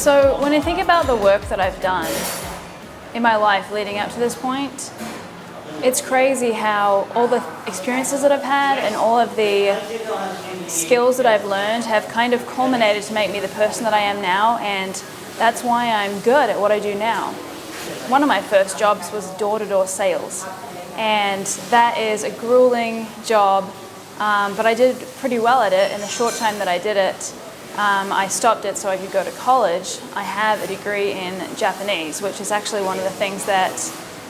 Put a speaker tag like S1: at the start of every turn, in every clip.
S1: So when I think about the work that I've done in my life leading up to this point, it's crazy how all the experiences that I've had and all of the skills that I've learned have kind of culminated to make me the person that I am now, and that's why I'm good at what I do now. One of my first jobs was door-to-door sales, and that is a grueling job, but I did pretty well at it in the short time that I did it. I stopped it so I could go to college. I have a degree in Japanese, which is actually one of the things that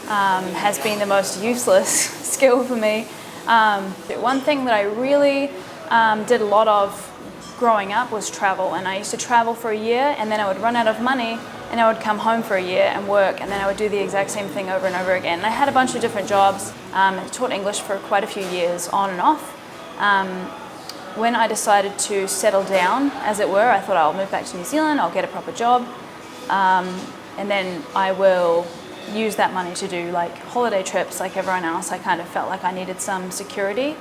S1: has been the most useless skill for me. One thing that I really did a lot of growing up was travel, and I used to travel for a year and then I would run out of money and I would come home for a year and work, and then I would do the exact same thing over and over again. And I had a bunch of different jobs. I taught English for quite a few years on and off. When I decided to settle down, as it were, I thought I'll move back to New Zealand, I'll get a proper job, and then I will use that money to do like holiday trips like everyone else. I kind of felt like I needed some security.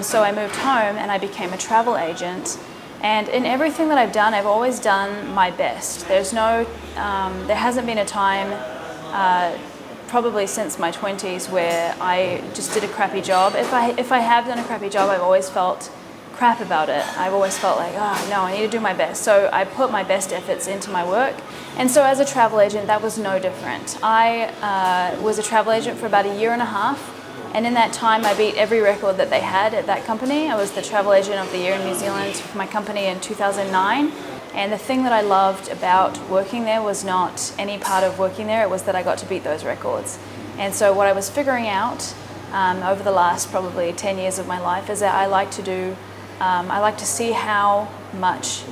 S1: So I moved home and I became a travel agent. And in everything that I've done, I've always done my best. There hasn't been a time, probably since my 20s, where I just did a crappy job. If I have done a crappy job, I've always felt crap about it. I've always felt like, oh no, I need to do my best. So I put my best efforts into my work. And so as a travel agent, that was no different. I was a travel agent for about a year and a half. And in that time, I beat every record that they had at that company. I was the travel agent of the year in New Zealand for my company in 2009. And the thing that I loved about working there was not any part of working there, it was that I got to beat those records. And so what I was figuring out over the last probably 10 years of my life is that I like to see how much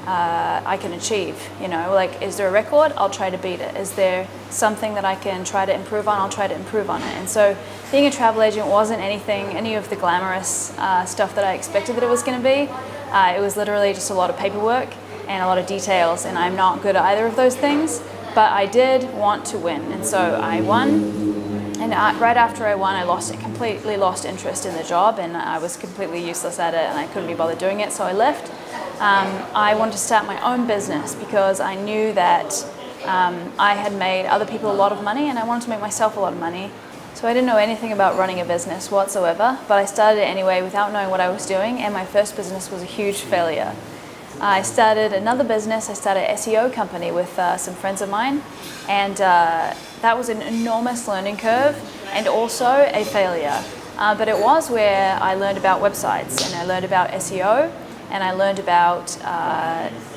S1: I can achieve. You know, like, is there a record? I'll try to beat it. Is there something that I can try to improve on? I'll try to improve on it. And so being a travel agent wasn't any of the glamorous stuff that I expected that it was going to be. It was literally just a lot of paperwork and a lot of details, and I'm not good at either of those things, but I did want to win. And so I won. And right after I won, I completely lost interest in the job, and I was completely useless at it, and I couldn't be bothered doing it, so I left. I wanted to start my own business because I knew that I had made other people a lot of money, and I wanted to make myself a lot of money. So I didn't know anything about running a business whatsoever, but I started it anyway without knowing what I was doing, and my first business was a huge failure. I started another business. I started an SEO company with some friends of mine, and that was an enormous learning curve and also a failure. But it was where I learned about websites, and I learned about SEO, and I learned about,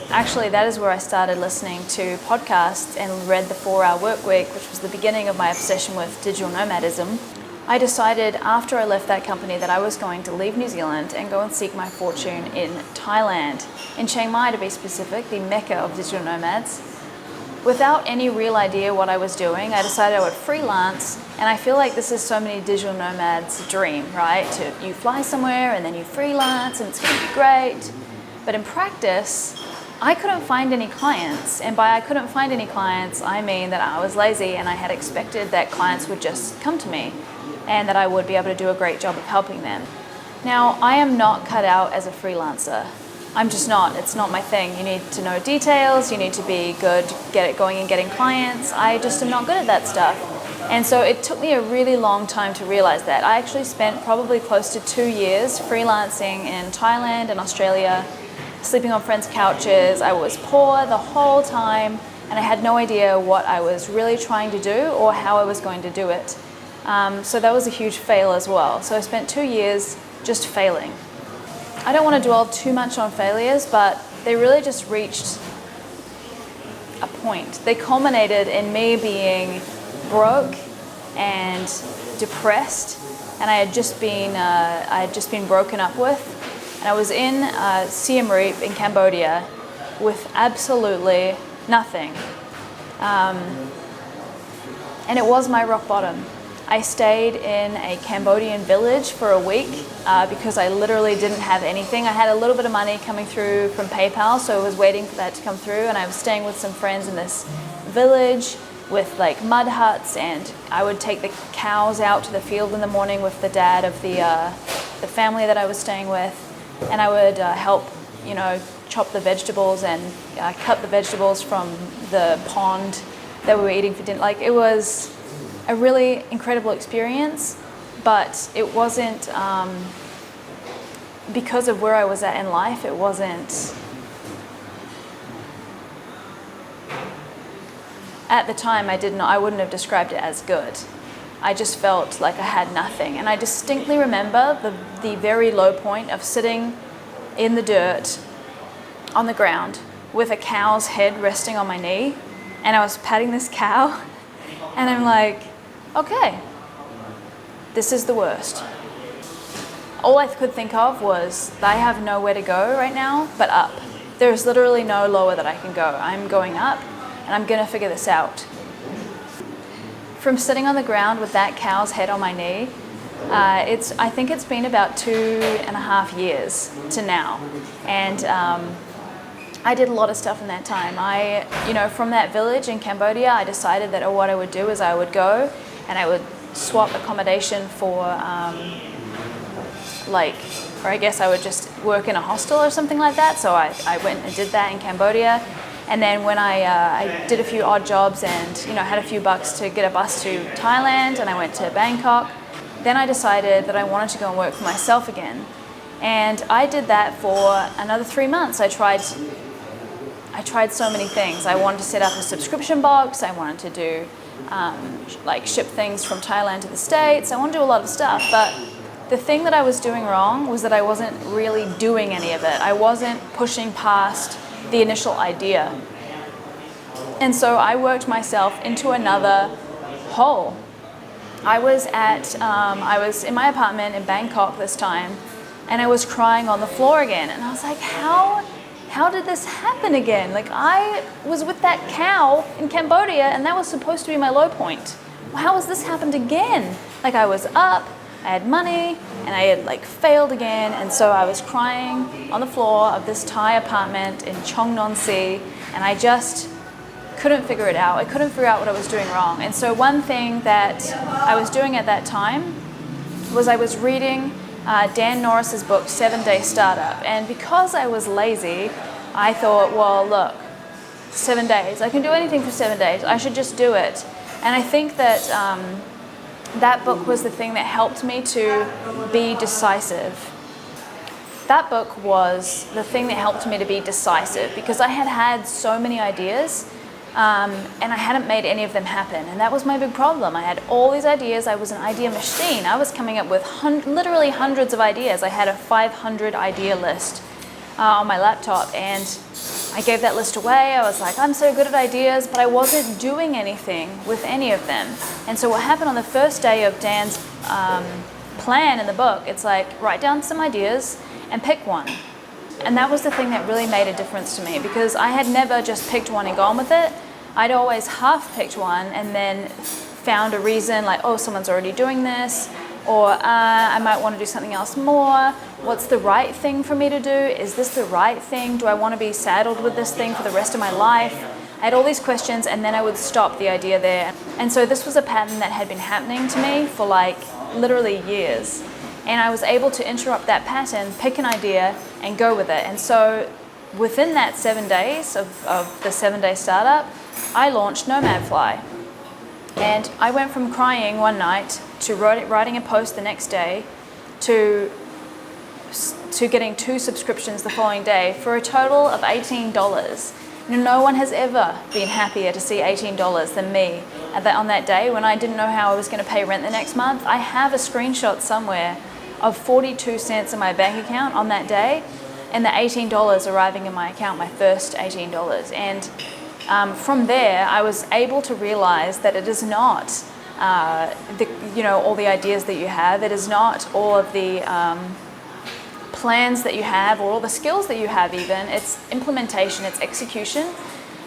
S1: actually that is where I started listening to podcasts and read the 4-Hour Workweek, which was the beginning of my obsession with digital nomadism. I decided after I left that company that I was going to leave New Zealand and go and seek my fortune in Thailand, in Chiang Mai to be specific, the mecca of digital nomads. Without any real idea what I was doing, I decided I would freelance, and I feel like this is so many digital nomads' dream, right? You fly somewhere and then you freelance and it's going to be great. But in practice, I couldn't find any clients, and by I couldn't find any clients, I mean that I was lazy and I had expected that clients would just come to me and that I would be able to do a great job of helping them. Now, I am not cut out as a freelancer. I'm just not. It's not my thing. You need to know details, you need to be good, get it going and getting clients. I just am not good at that stuff. And so it took me a really long time to realize that. I actually spent probably close to 2 years freelancing in Thailand and Australia, sleeping on friends' couches. I was poor the whole time, and I had no idea what I was really trying to do or how I was going to do it. So that was a huge fail as well. So I spent 2 years just failing. I don't want to dwell too much on failures, but they really just reached a point. They culminated in me being broke and depressed, and I had just been broken up with. And I was in Siem Reap in Cambodia with absolutely nothing. And it was my rock bottom. I stayed in a Cambodian village for a week because I literally didn't have anything. I had a little bit of money coming through from PayPal, so I was waiting for that to come through, and I was staying with some friends in this village with like mud huts, and I would take the cows out to the field in the morning with the dad of the family that I was staying with, and I would help, chop the vegetables and cut the vegetables from the pond that we were eating for dinner. Like, it was a really incredible experience, but it wasn't, because of where I was at in life, it wasn't, at the time I wouldn't have described it as good. I just felt like I had nothing. And I distinctly remember the very low point of sitting in the dirt on the ground with a cow's head resting on my knee, and I was patting this cow, and I'm like, okay, this is the worst. All I could think of was, I have nowhere to go right now but up. There's literally no lower that I can go. I'm going up, and I'm gonna figure this out. From sitting on the ground with that cow's head on my knee, I think it's been about 2.5 years to now. And I did a lot of stuff in that time. From that village in Cambodia, I decided that what I would do is I would go and I would swap accommodation for, or I guess I would just work in a hostel or something like that. So I went and did that in Cambodia. And then when I did a few odd jobs and had a few bucks to get a bus to Thailand, and I went to Bangkok, then I decided that I wanted to go and work for myself again. And I did that for another 3 months. I tried so many things. I wanted to set up a subscription box. I wanted to do ship things from Thailand to the States. I wanted to do a lot of stuff, but the thing that I was doing wrong was that I wasn't really doing any of it. I wasn't pushing past the initial idea. And so I worked myself into another hole. I was in my apartment in Bangkok this time, and I was crying on the floor again. And I was like, how did this happen again? Like, I was with that cow in Cambodia, and that was supposed to be my low point. How has this happened again? Like, I was up, I had money, and I had failed again. And so I was crying on the floor of this Thai apartment in Chongnonsi, and I just couldn't figure it out. I couldn't figure out what I was doing wrong. And so one thing that I was doing at that time was I was reading Dan Norris's book, 7-Day Startup. And because I was lazy, I thought, well, look, 7 days. I can do anything for 7 days. I should just do it. And I think that that book was the thing that helped me to be decisive. That book was the thing that helped me to be decisive, because I had so many ideas, and I hadn't made any of them happen. And that was my big problem. I had all these ideas. I was an idea machine. I was coming up with literally hundreds of ideas. I had a 500 idea list on my laptop, and I gave that list away. I was like, I'm so good at ideas, but I wasn't doing anything with any of them. And so what happened on the first day of Dan's plan in the book, it's like, write down some ideas and pick one. And that was the thing that really made a difference to me, because I had never just picked one and gone with it. I'd always half picked one and then found a reason, like, oh, someone's already doing this, or I might want to do something else more. What's the right thing for me to do? Is this the right thing? Do I want to be saddled with this thing for the rest of my life? I had all these questions, and then I would stop the idea there. And so this was a pattern that had been happening to me for literally years. And I was able to interrupt that pattern, pick an idea, and go with it. And so within that 7 days of the 7-Day Startup, I launched Nomad Fly. And I went from crying one night to writing a post the next day to getting 2 subscriptions the following day for a total of $18. No one has ever been happier to see $18 than me on that day when I didn't know how I was going to pay rent the next month. I have a screenshot somewhere of 42 cents in my bank account on that day, and the $18 arriving in my account, my first $18. And from there, I was able to realize that it is not all the ideas that you have. It is not all of the plans that you have, or all the skills that you have even. It's implementation, it's execution,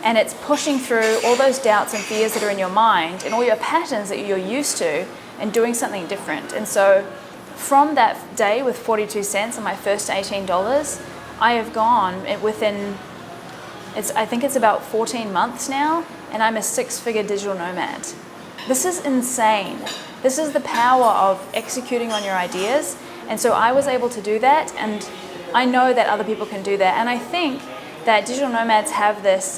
S1: and it's pushing through all those doubts and fears that are in your mind and all your patterns that you're used to and doing something different. And so from that day with 42 cents and my first $18, I have gone within, I think it's about 14 months now, and I'm a 6-figure digital nomad. This is insane. This is the power of executing on your ideas. And so I was able to do that, and I know that other people can do that. And I think that digital nomads have this,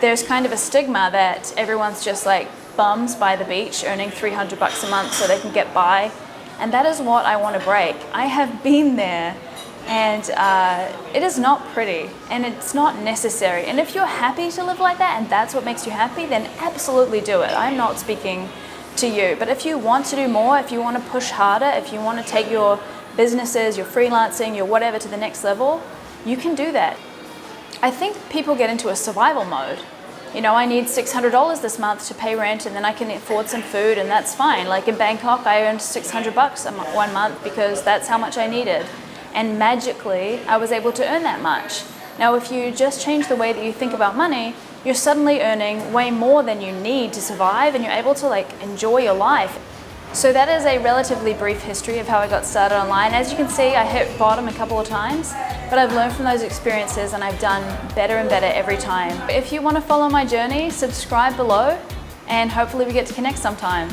S1: there's kind of a stigma that everyone's just like bums by the beach earning $300 a month so they can get by. And that is what I want to break. I have been there, and it is not pretty, and it's not necessary. And if you're happy to live like that and that's what makes you happy, then absolutely do it. I'm not speaking to you, but if you want to do more, if you want to push harder, if you want to take your businesses, your freelancing, your whatever to the next level, you can do that. I think people get into a survival mode. You know, I need $600 this month to pay rent, and then I can afford some food, and that's fine. Like in Bangkok, I earned $600 one month because that's how much I needed. And magically, I was able to earn that much. Now, if you just change the way that you think about money, you're suddenly earning way more than you need to survive, and you're able to like enjoy your life. So that is a relatively brief history of how I got started online. As you can see, I hit bottom a couple of times, but I've learned from those experiences and I've done better and better every time. If you want to follow my journey, subscribe below, and hopefully we get to connect sometime.